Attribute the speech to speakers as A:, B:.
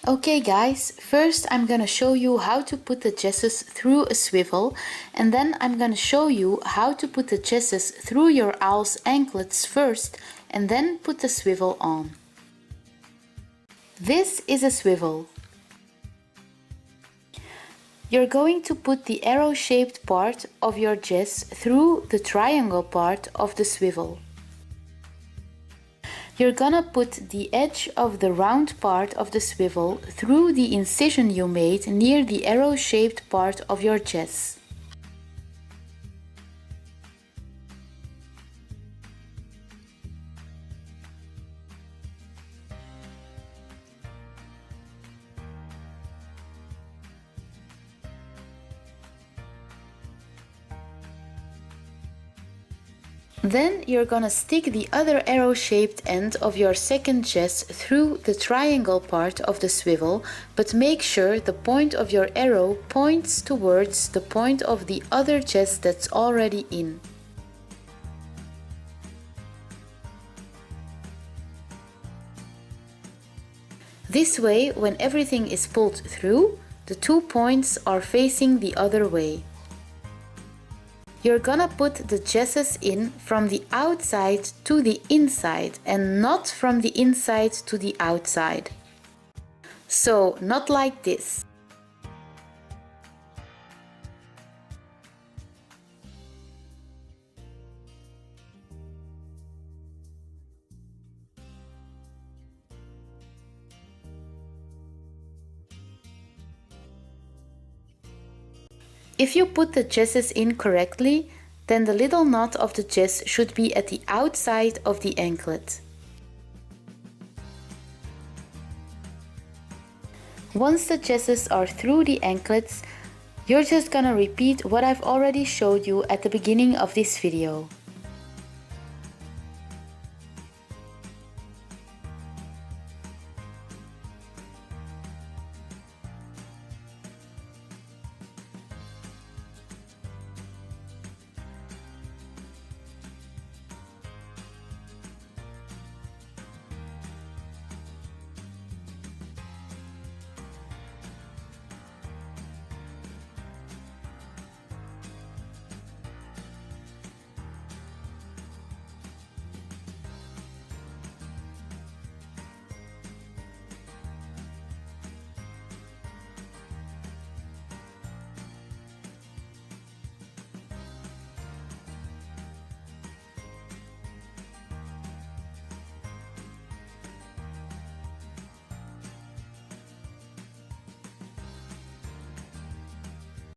A: Okay guys, first I'm gonna show you how to put the jesses through a swivel, and then I'm gonna show you how to put the jesses through your owl's anklets first and then put the swivel on. This is a swivel. You're going to put the arrow-shaped part of your jess through the triangle part of the swivel. You're gonna put the edge of the round part of the swivel through the incision you made near the arrow-shaped part of your jess. Then you're gonna stick the other arrow-shaped end of your second jess through the triangle part of the swivel, but make sure the point of your arrow points towards the point of the other jess that's already in. This way, when everything is pulled through, the 2 points are facing the other way. You're gonna put the jesses in from the outside to the inside and not from the inside to the outside. So, not like this. If you put the jesses in correctly, then the little knot of the jess should be at the outside of the anklet. Once the jesses are through the anklets, you're just gonna repeat what I've already showed you at the beginning of this video.